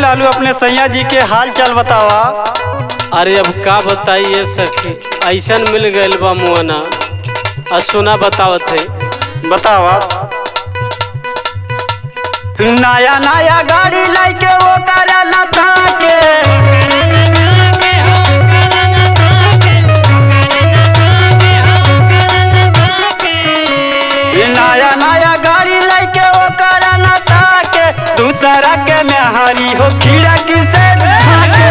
लालू अपने सैया जी के हाल चाल बतावा। अरे अब का बताइए सखी, ऐसा मिल गए बा मुआना। सुना बतावत है। बतावा। नया नया गाड़ी लाके वो करा न थाके, नया नया गाड़ी लाके वो करा न थाके, दूसरा के मेहरी हो खिड़की से झाके।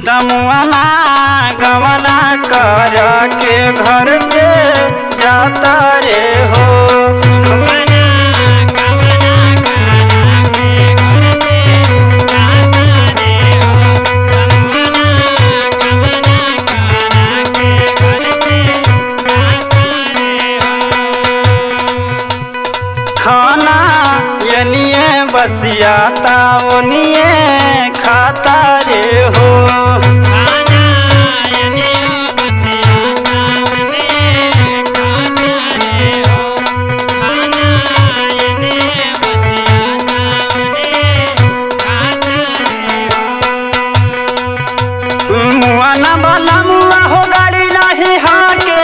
दमुआना गवना कर के घर से जाता रे हो, खाना यनिए बसियाता ओनिए खाता रे हो। मुआना वाला मुआ हो गाड़ी नहीं हाके,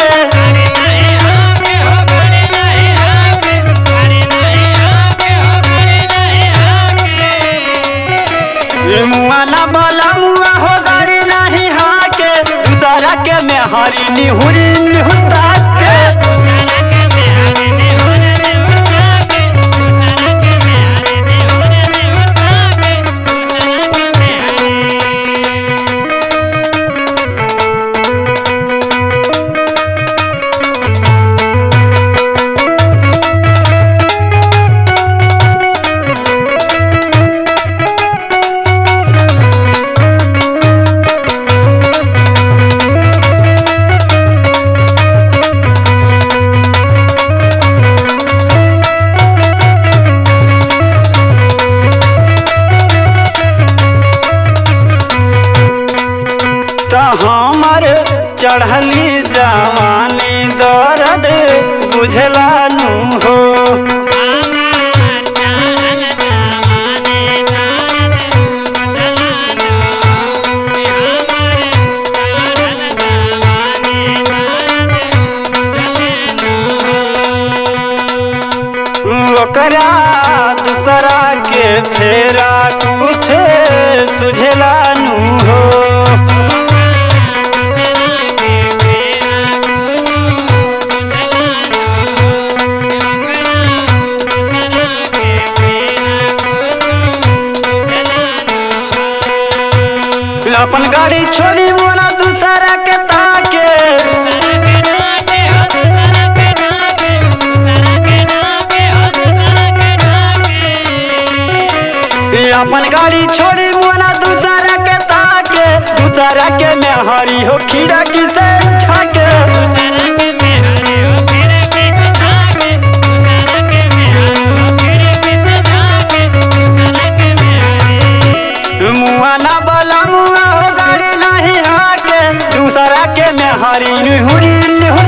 मुआना वाला मुआ हो गाड़ी नहीं हाके, दूसरा के मेहरी निहुरी निहुरता के। हमर चढ़ली जवानी दर्द बुझला नू हो, ओकरा दूसरा के फेरा कुछ सुझला नू हो। अपन गाड़ी छोड़ी मोना दूसरा के ताके, अपन गाड़ी छोड़ी मोना दूसरा के ताके, दूसरा के मेहरी हो खिड़की से झाके। मुआना वाला मुआ हो गाड़ी नहीं हाके, दूसरा के मेहरी निहुरी निहुर